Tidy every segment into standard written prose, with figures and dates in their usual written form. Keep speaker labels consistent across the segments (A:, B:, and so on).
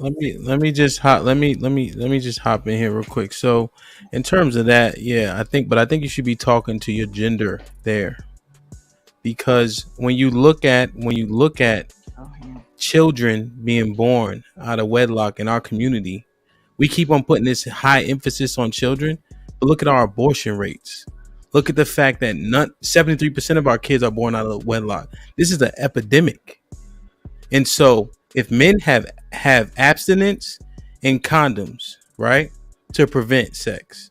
A: let me just hop in here real quick. So, in terms of that, yeah, I think you should be talking to your gender there, because when you look at
B: Oh, yeah.
A: children being born out of wedlock in our community, we keep on putting this high emphasis on children. But look at our abortion rates. Look at the fact that 73% of our kids are born out of wedlock. This is an epidemic. And so if men have abstinence and condoms, right, to prevent sex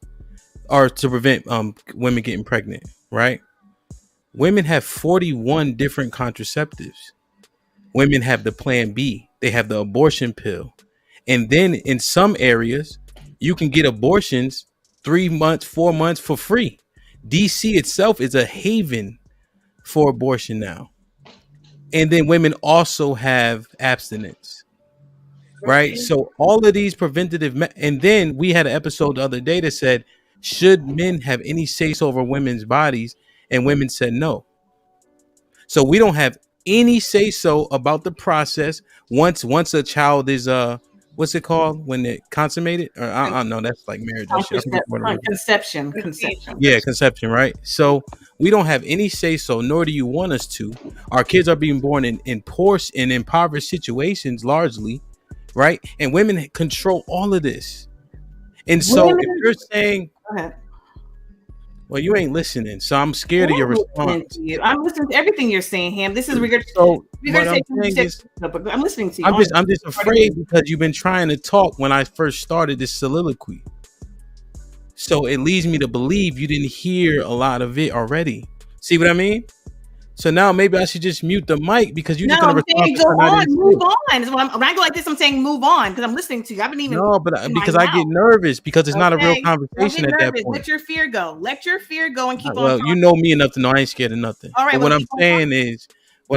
A: or to prevent women getting pregnant, right? Women have 41 different contraceptives. Women have the plan B. They have the abortion pill. And then in some areas, you can get abortions 3 months, 4 months for free. DC itself is a haven for abortion now. And then women also have abstinence, right?
C: Right.
A: So all of these and then we had an episode the other day that said, should men have any say so over women's bodies? And women said no. So we don't have any say so about the process once a child is what's it called when it consummated? Or I don't know, that's like marriage and shit. I forget what it is.
B: Conception.
A: Yeah, conception, right? So we don't have any say so, nor do you want us to. Our kids are being born in poor and impoverished situations largely, right? And women control all of this. And so if you're saying,
B: Go ahead.
A: well, you ain't listening, so I'm scared of your response.
B: I'm listening to everything you're saying, Ham. This is
A: So what I'm saying is,
B: I'm listening to you.
A: I'm just afraid because you've been trying to talk when I first started this soliloquy. So it leads me to believe you didn't hear a lot of it already. See what I mean? So now maybe I should just mute the mic because you're just gonna
B: respond. Go on, move on. When I go like this, I'm saying move on because I'm listening to you. I haven't even
A: because I get nervous because it's not a real conversation at that point.
B: Let your fear go. Let your fear go and keep on.
A: Well, you know me enough to know I ain't scared of nothing.
B: All right.
A: But what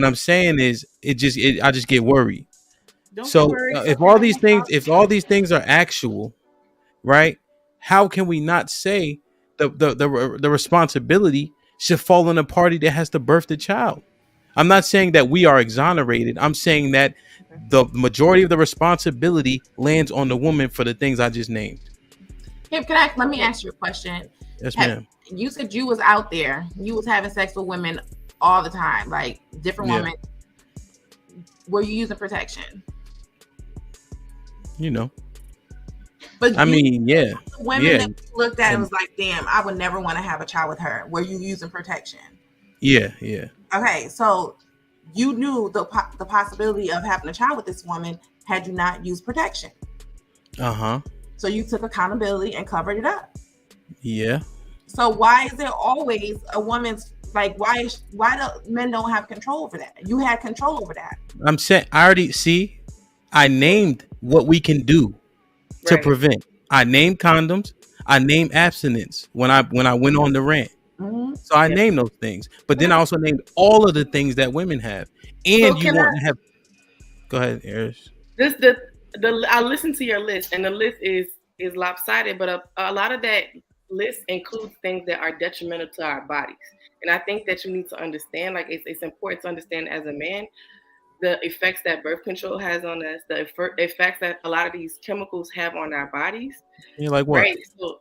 A: I'm saying is, I just get worried. So if all these things are actual, right? How can we not say the responsibility should fall on the party that has to birth the child? I'm not saying that we are exonerated. I'm saying that the majority of the responsibility lands on the woman for the things I just named.
D: Let me ask you a question.
A: Yes, ma'am.
D: You said you was out there. You was having sex with women all the time, like different women. Were you using protection?
A: You know.
D: But
A: women
D: that looked at it was like, damn, I would never want to have a child with her. Were you using protection?
A: Yeah.
D: Okay, so you knew the possibility of having a child with this woman had you not used protection. So you took accountability and covered it up.
A: Yeah.
D: So why is there always a woman's like? Why do men don't have control over that? You had control over that.
A: I'm saying I named what we can do to prevent. I named condoms. I named abstinence when I went on the rant. Mm-hmm. So I named those things, but then I also named all of the things that women have. And you want to have. Go ahead, Eris.
C: I listened to your list, and the list is lopsided, but a lot of that list includes things that are detrimental to our bodies. And I think that you need to understand, like it's important to understand as a man, the effects that birth control has on us, the effects that a lot of these chemicals have on our bodies.
A: Yeah, like what?
C: Right. So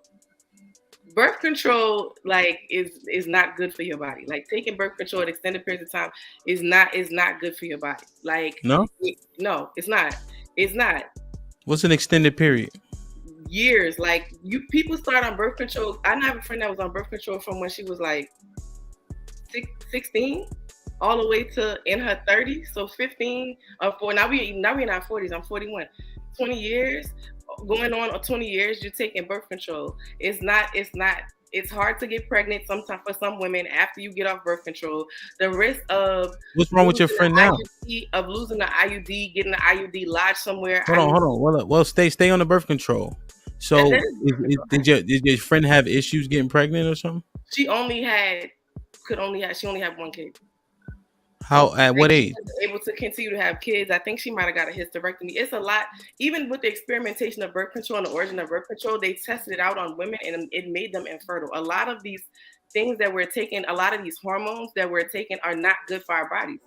C: birth control, like, is not good for your body. Like taking birth control at extended periods of time is not good for your body. Like
A: no,
C: it's not. It's not.
A: What's an extended period?
C: Years. Like people start on birth control. I have a friend that was on birth control from when she was like 16 all the way to in her 30s. So 15 or 4. Now we're in our 40s. I'm 41. 20 years going on, or 20 years you're taking birth control. It's hard to get pregnant sometimes for some women after you get off birth control. The risk of
A: what's wrong with your friend now?
C: Of losing the IUD, getting the IUD lodged somewhere.
A: Hold on. Well, stay on the birth control. So did your friend have issues getting pregnant or something?
C: She only had one kid.
A: How, at what age?
C: She was able to continue to have kids. I think she might have got a hysterectomy. It's a lot. Even with the experimentation of birth control and the origin of birth control, they tested it out on women and it made them infertile. A lot of these things that we're taking, a lot of these hormones that we're taking are not good for our bodies,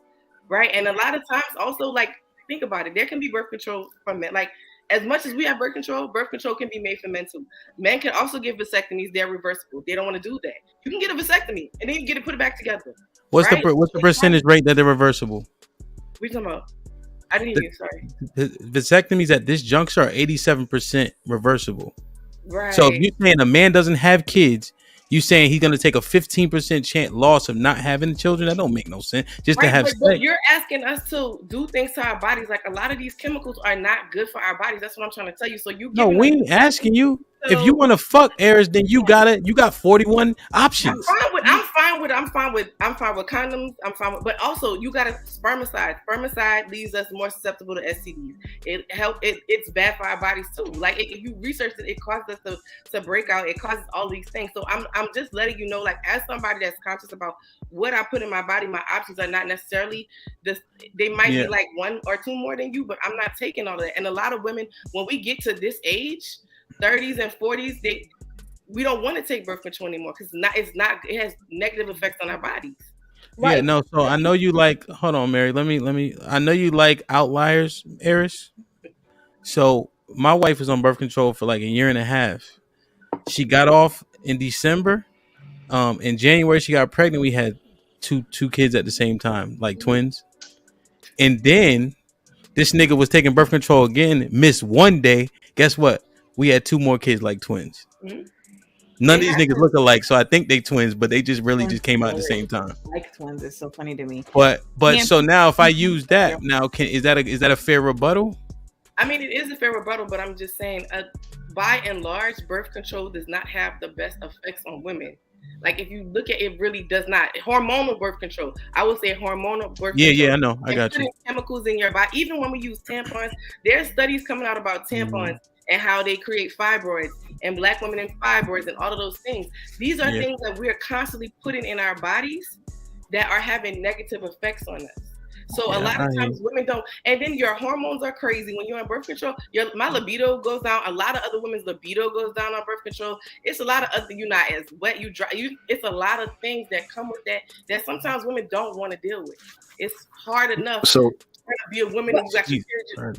C: right? And a lot of times also, like, think about it. There can be birth control from men. Like, as much as we have birth control can be made for men too. Men can also get vasectomies. They're reversible. They don't want to do that. You can get a vasectomy and then you get to put it back together.
A: What's the percentage rate that they're reversible?
C: What are you talking about? I didn't hear you. Sorry.
A: Vasectomies at this juncture are 87% reversible.
C: Right.
A: So if you're saying a man doesn't have kids, you saying he's gonna take a 15% chance loss of not having children? That don't make no sense. Just to have sex.
C: But you're asking us to do things to our bodies. Like a lot of these chemicals are not good for our bodies. That's what I'm trying to tell you. So
A: we ain't asking you. If you want to fuck Eris, then you got 41 options.
C: I'm fine with condoms. I'm fine with, but also you got a spermicide. Spermicide leaves us more susceptible to STDs. It's bad for our bodies too. Like if you research it, it causes us to break out. It causes all these things. So I'm just letting you know, like as somebody that's conscious about what I put in my body, my options are not necessarily this. They might be like 1 or 2 more than you, but I'm not taking all of that. And a lot of women, when we get to this age, 30s and 40s, we don't want to take birth control anymore because it has negative effects on our bodies.
A: Right. Yeah, no. So I know you like. Hold on, Mary. Let me. I know you like outliers, Eris. So my wife was on birth control for like a year and a half. She got off in December. In January she got pregnant. We had two kids at the same time, like twins. And then this nigga was taking birth control again. Missed one day. Guess what? We had 2 more kids like twins. Mm-hmm. None of these niggas look alike, so I think they twins, but they just really just came out at the same time.
B: Like twins, it's so funny to me.
A: But so now if I use that, now is that a fair rebuttal?
C: I mean, it is a fair rebuttal, but I'm just saying, by and large, birth control does not have the best effects on women. Like if you look at it, really does not. Hormonal birth control. I would say hormonal birth control.
A: Yeah, I know. I got you.
C: Chemicals in your body. Even when we use tampons, there's studies coming out about tampons and how they create fibroids and black women and fibroids and all of those things. These are things that we're constantly putting in our bodies that are having negative effects on us. So a lot of times women don't, and then your hormones are crazy when you're on birth control. My libido goes down. A lot of other women's libido goes down on birth control. It's a lot of other. You're not as wet. You dry. It's a lot of things that come with that sometimes women don't want to deal with. It's hard enough to be a woman who's actually period.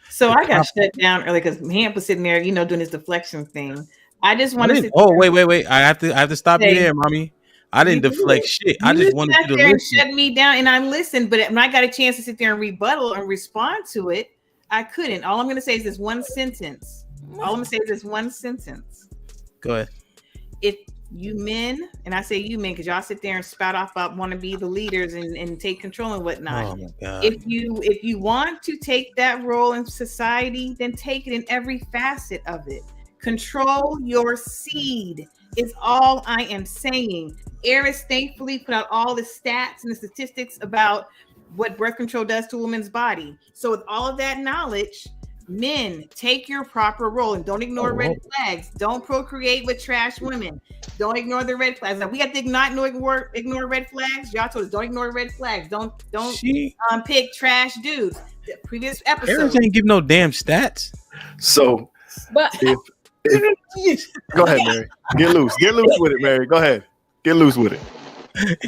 B: So I got shut down early because Hamp was sitting there, doing his deflection thing. I just want to.
A: Oh wait! I have to stop you there, mommy. I didn't deflect shit. I just wanted you to listen.
B: Shut me down, and I listened. But when I got a chance to sit there and rebuttal and respond to it, I couldn't. All I'm going to say is this one sentence.
A: Go ahead.
B: If you men, and I say you men because y'all sit there and spout off about want to be the leaders and take control and whatnot.
A: Oh my God.
B: If you want to take that role in society, then take it in every facet of it. Control your seed is all I am saying. Eris thankfully put out all the stats and the statistics about what birth control does to a woman's body. So with all of that knowledge, men, take your proper role and don't ignore red flags. Don't procreate with trash women. Don't ignore the red flags. Now we have to not ignore red flags. Y'all told us don't ignore red flags. Don't pick trash dudes. The previous episode.
A: Eris ain't give no damn stats.
E: So,
F: but
E: go ahead, Mary. Get loose with it, Mary. Go ahead. Get loose with it.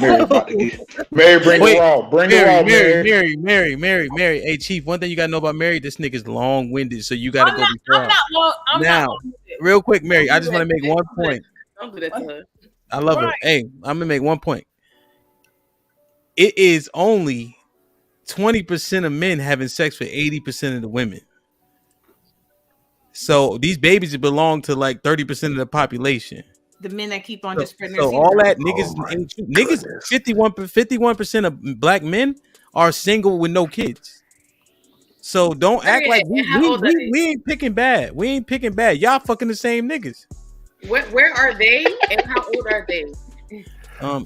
G: Mary, bring it raw.
A: Mary. Hey, Chief, one thing you gotta know about Mary, this nigga's long-winded, so you gotta go before.
F: I'm
A: now, real quick, Mary, I just want to make one point.
C: Don't do that to her.
A: I love her. Hey, I'm gonna make one point. It is only 20% of men having sex with 80% of the women. So these babies belong to like 30% of the population.
B: The men that keep on just spreading their
A: seed. So all that niggas, 51% of black men are single with no kids. So don't act like we ain't picking bad. We ain't picking bad. Y'all fucking the same niggas.
C: Where are they and how old are they?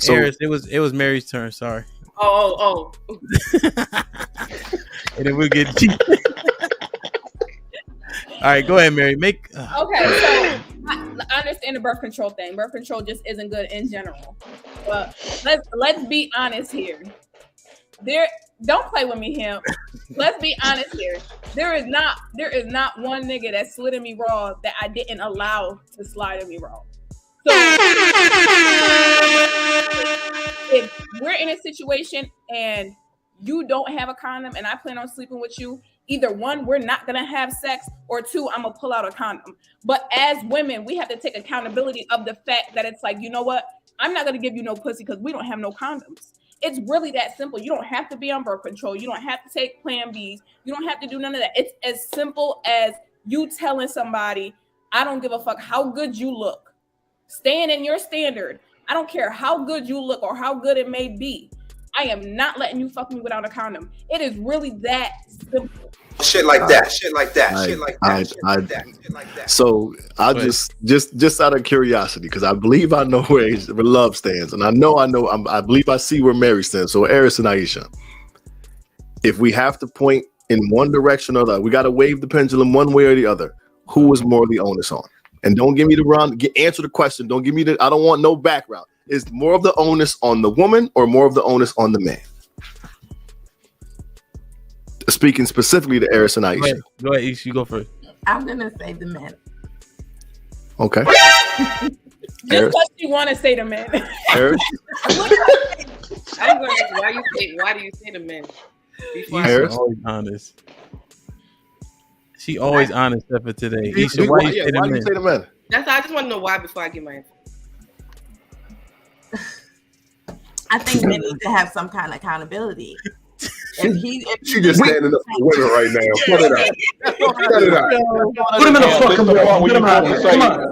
A: Eris, it was Mary's turn. Sorry.
C: Oh.
A: And then we'll get cheap. All right, go ahead, Mary.
F: Okay, so I understand the birth control thing. Birth control just isn't good in general. But let's be honest here. Don't play with me, him. Let's be honest here. There is not one nigga that slid in me raw that I didn't allow to slide in me raw. So if we're in a situation and you don't have a condom and I plan on sleeping with you, either one, we're not gonna have sex, or two, I'm gonna pull out a condom. But as women, we have to take accountability of the fact that it's like, you know what? I'm not gonna give you no pussy because we don't have no condoms. It's really that simple. You don't have to be on birth control. You don't have to take Plan Bs. You don't have to do none of that. It's as simple as you telling somebody, I don't give a fuck how good you look. Staying in your standard. I don't care how good you look or how good it may be. I am not letting you fuck me without a condom. It is really that simple.
G: Shit like that. Shit like that. Shit like that. Shit like that. Shit like that.
E: So I just out of curiosity, because I believe I know where love stands, and I believe I see where Mary stands. So Eris and Aisha, if we have to point in one direction or the other, we got to wave the pendulum one way or the other. Who is more the onus on? And don't give me the wrong. Answer the question. Don't give me the. I don't want no background. Is more of the onus on the woman or more of the onus on the man? Speaking specifically to Eris and Aisha.
A: Go ahead, Ish, you go first.
D: I'm gonna say the men.
E: Okay.
F: Just what you want to say to men.
E: Eris?
C: I'm going to ask why do you say the men?
E: Eris?
A: Always honest. She always honest except for today. Isha, why do you say the men?
C: I just want to know why before I give my answer.
D: I think they need to have some kind of accountability.
E: She just standing up for women right now. Put it out. Put it out.
H: Put him in the fucking bedroom. Get him out of here. Come on.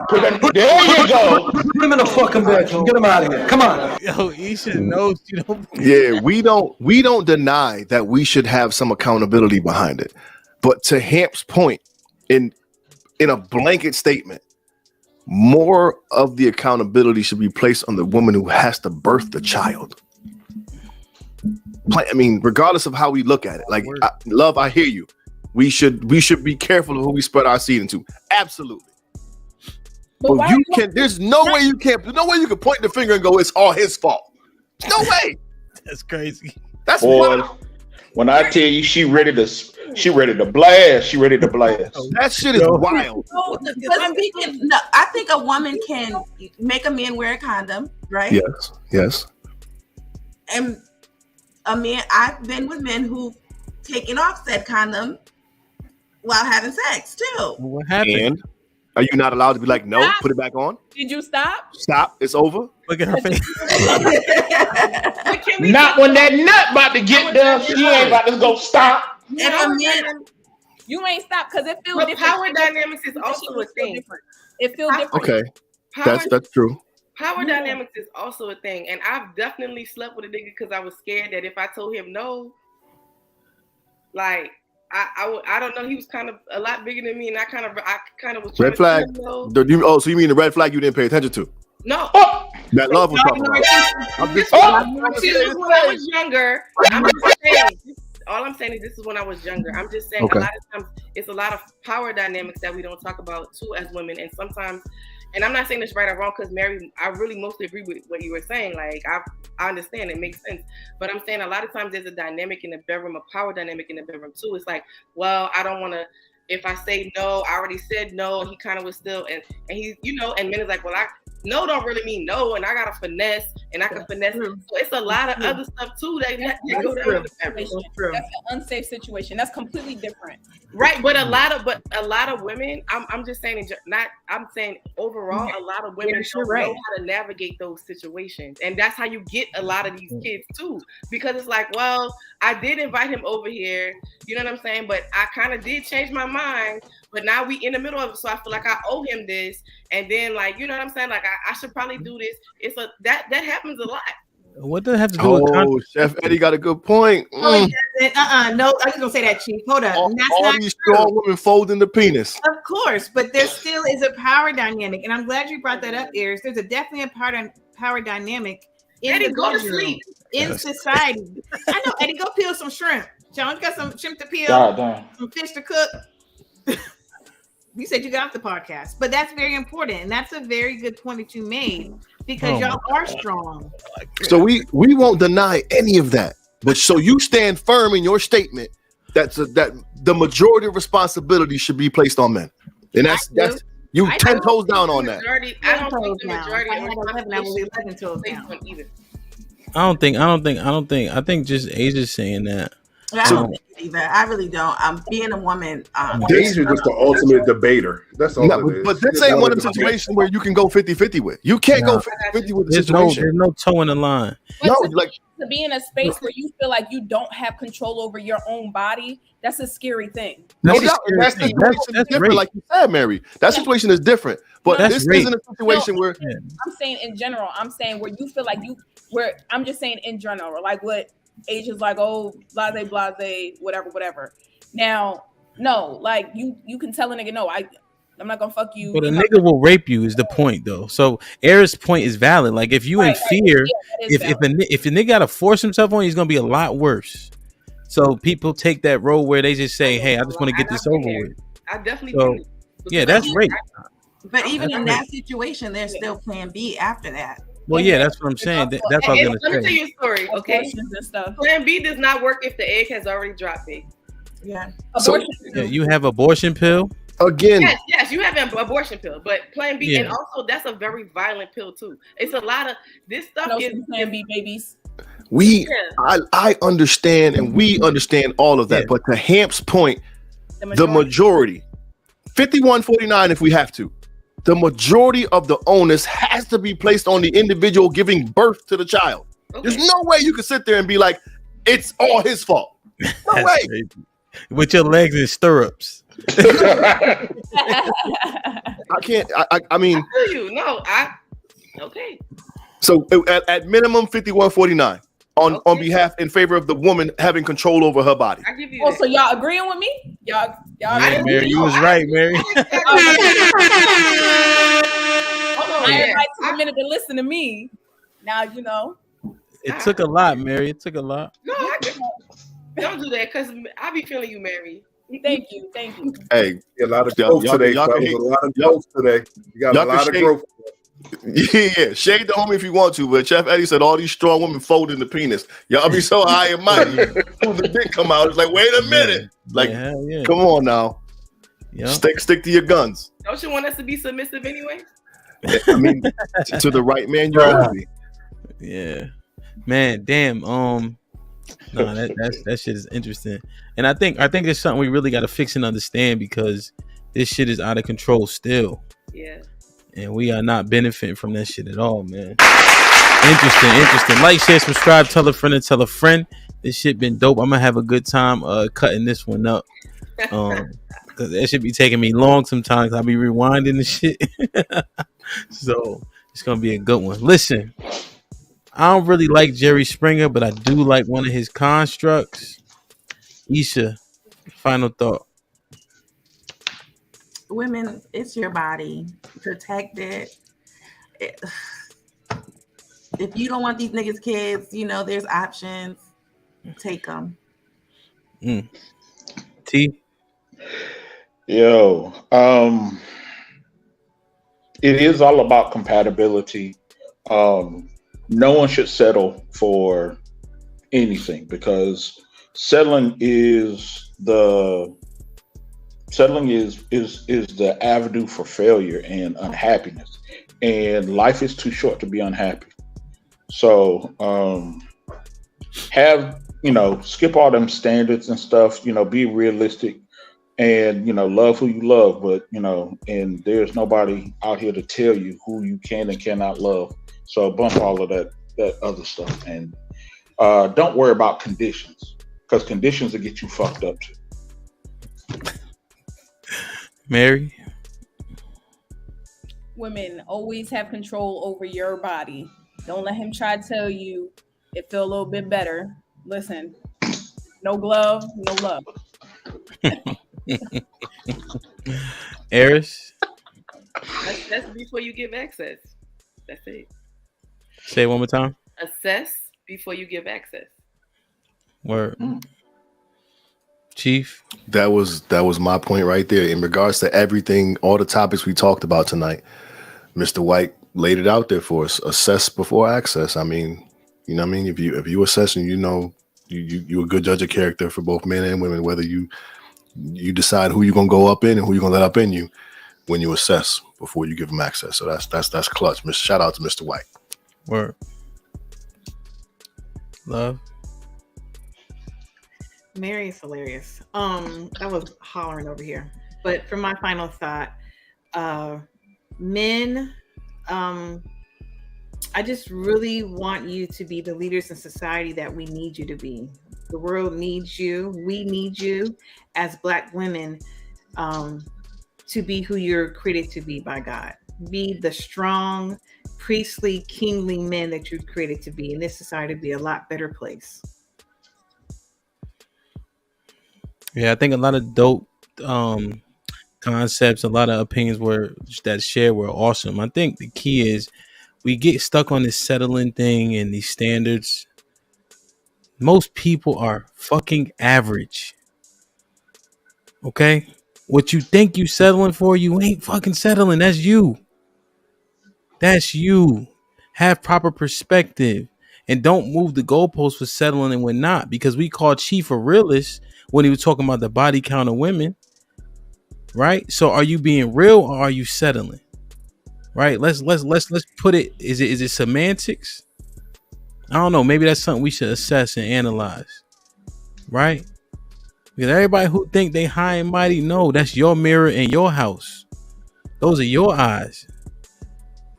H: There you go. Put him in the fucking bedroom. Get him out of here. Come on.
A: Yo, Isha knows you don't.
E: Yeah, we don't deny that we should have some accountability behind it. But to Hamp's point, in a blanket statement, more of the accountability should be placed on the woman who has to birth the child. I mean, regardless of how we look at it, like love, I hear you. We should be careful of who we spread our seed into. Absolutely. But there's no way you can point the finger and go, it's all his fault. No way.
A: That's crazy.
E: That's
H: wild. When I tell you she ready to blast. She ready to blast.
E: That shit is wild.
D: I think a woman can make a man wear a condom, right?
E: Yes.
D: And I've been with men who've taken off said condom while having sex too.
A: What happened?
E: And are you not allowed to be like, no, stop. Put it back on?
F: Did you stop?
E: Stop. It's over.
A: Look at her face.
H: Not when that nut about to get done. She ain't about to go stop.
F: You ain't stop because it feels different.
C: Power dynamics is also a thing.
F: It feels different.
E: Okay, that's true.
C: Power dynamics is also a thing, and I've definitely slept with a nigga because I was scared that if I told him no, like I don't know, he was kind of a lot bigger than me, and I kind of was
E: red flag. So you mean the red flag you didn't pay attention to?
C: No.
E: That love was talking about.
C: This was when I was younger. I'm just saying. All I'm saying is this is when I was younger. I'm just saying a lot of times it's a lot of power dynamics that we don't talk about too as women, and sometimes. And I'm not saying this right or wrong because Mary, I really mostly agree with what you were saying. Like I understand, it makes sense. But I'm saying a lot of times there's a dynamic in the bedroom, a power dynamic in the bedroom too. It's like, well, I don't want to. If I say no, I already said no. He kind of was still, and he's, and men is like, well, no don't really mean no, and I got to finesse, and I can finesse. So it's a lot of other stuff too that go down.
F: That's an unsafe situation. That's completely different.
C: Right, but a lot of women, I'm just saying, I'm saying overall, a lot of women don't know how to navigate those situations, and that's how you get a lot of these kids too, because it's like, well, I did invite him over here, you know what I'm saying, but I kind of did change my mind, but now we in the middle of it, so I feel like I owe him this, and then like, you know what I'm saying, like I should probably do this. It's that happens a lot.
A: What does it have to do with
E: Chef Eddie got a good point.
B: No, I was gonna say that, Chief. Hold on.
E: All these strong women folding the penis.
B: Of course, but there still is a power dynamic, and I'm glad you brought that up, Iris. There's definitely a power dynamic in
C: Eddie,
B: the
C: go to
B: bedroom,
C: sleep.
B: in society. I know, Eddie, go peel some shrimp. John, you got some shrimp to peel, some fish to cook. You said you got off the podcast, but that's very important, and that's a very good point that you made because y'all are strong.
E: So we won't deny any of that, but so you stand firm in your statement that the majority of responsibility should be placed on men, and that's you 10 toes down on that.
C: I don't think the majority of responsibility
B: toes down
C: either.
A: I don't think. I think just Asia's saying that.
D: I don't think it either. I really don't. Being a woman,
I: Deja was the ultimate debater. That's all it is.
E: But this ain't one of the situations where you can go 50-50 with. You can't go 50-50 with the situation.
A: There's no toe in the line.
F: No, like to be in a space where you feel like you don't have control over your own body, that's a scary thing.
E: That's different, like you said, Mary. That situation is different. But this isn't a situation where
F: I'm saying in general. I'm saying where you feel like I'm just saying in general, like what age is like, oh, blase, whatever. Now, no, like you can tell a nigga, no, I'm not gonna fuck you.
A: But a nigga will rape you is the point, though. So Era's point is valid. Like if you in fear, if a nigga gotta force himself on you, he's gonna be a lot worse. So people take that role where they just say, "Hey, I just want to get this over with."
C: I definitely do.
A: Yeah, that's rape.
D: But even in that situation, there's still Plan B after that.
A: Well, yeah, that's what I'm saying. That's what I'm gonna say.
C: Let me tell you a story, okay? Plan B does not work if the egg has already dropped it.
D: Yeah.
A: You have abortion pill.
E: Again,
C: yes, you have an abortion pill, but Plan B, and also that's a very violent pill too. It's a lot of this stuff. Is
F: Plan B babies.
E: I understand, and we understand all of that. But to Hamp's point, the majority, 51-49, if we have to, the majority of the onus has to be placed on the individual giving birth to the child. Okay. There's no way you can sit there and be like, it's all his fault. No way.
A: Crazy. With your legs in stirrups.
E: I can't. I mean,
C: I feel you. Okay.
E: So at minimum 51-49 on behalf in favor of the woman having control over her body.
C: I give you.
F: So y'all agreeing with me? Y'all.
A: Yeah, Mary, you was right, Mary.
F: Everybody took a minute to listen to me. Now you know.
A: It took a lot, Mary. It took a lot.
C: No, don't do that because I be feeling you, Mary.
F: Thank you.
E: Hey,
I: a lot of growth today. A lot of growth today. You got a lot of growth.
E: Yeah, shade the homie if you want to, but Chef Eddie said all these strong women folding the penis. Y'all be so high and mighty. The dick come out. It's like, wait a minute. Like, come on now. Yeah. Stick to your guns.
C: Don't you want us to be submissive anyway?
E: I mean, to the right man, you're gonna be.
A: Yeah, man. Damn. No, that shit is interesting, and I think there's something we really got to fix and understand because this shit is out of control still.
C: Yeah.
A: And we are not benefiting from that shit at all, man. Interesting. Like, share, subscribe, tell a friend and tell a friend. This shit been dope. I'm gonna have a good time cutting this one up. Cause that should be taking me long sometimes. I'll be rewinding the shit. So it's gonna be a good one. Listen, I don't really like Jerry Springer, but I do like one of his constructs. Isha, final thought.
D: Women, it's your body. Protect it. If you don't want these niggas' kids, there's options. Take them.
A: T.
J: Yo, it is all about compatibility. No one should settle for anything because settling is the avenue for failure and unhappiness, and life is too short to be unhappy. So skip all them standards and stuff, be realistic and love who you love, but and there's nobody out here to tell you who you can and cannot love. So bump all of that other stuff and don't worry about conditions because conditions will get you fucked up too.
A: Mary?
F: Women, always have control over your body. Don't let him try to tell you it feel a little bit better. Listen, no glove, no love.
A: Eris?
C: That's before you give access. That's it.
A: Say it one more time.
C: Assess before you give access.
A: Word. Chief?
E: That was my point right there. In regards to everything, all the topics we talked about tonight, Mr. White laid it out there for us. Assess before access. I mean, if you assess and you're a good judge of character for both men and women, whether you decide who you're gonna go up in and who you're gonna let up in you when you assess before you give them access. So that's clutch. Shout out to Mr. White.
A: Word. Love.
B: Mary is hilarious. I was hollering over here. But for my final thought, men, I just really want you to be the leaders in society that we need you to be. The world needs you. We need you as Black women to be who you're created to be by God. Be the strong, priestly, kingly men that you're created to be. And this society would be a lot better place.
A: Yeah, I think a lot of dope concepts, a lot of opinions that shared were awesome. I think the key is we get stuck on this settling thing and these standards. Most people are fucking average. Okay? What you think you settling for, you ain't fucking settling. That's you. That's you. Have proper perspective. And don't move the goalposts for settling and when not. Because we called Chief a realist when he was talking about the body count of women. Right? So are you being real or are you settling? Right? Let's put it. Is it semantics? I don't know. Maybe that's something we should assess and analyze. Right? Because everybody who think they high and mighty, no, that's your mirror in your house. Those are your eyes.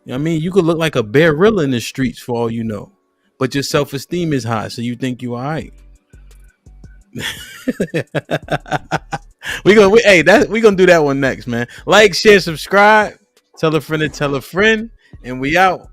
A: You know what I mean? You could look like a bearilla in the streets for all you know. But your self-esteem is high, so you think you all right. We're gonna do that one next, man. Like, share, subscribe, tell a friend to tell a friend, and we out.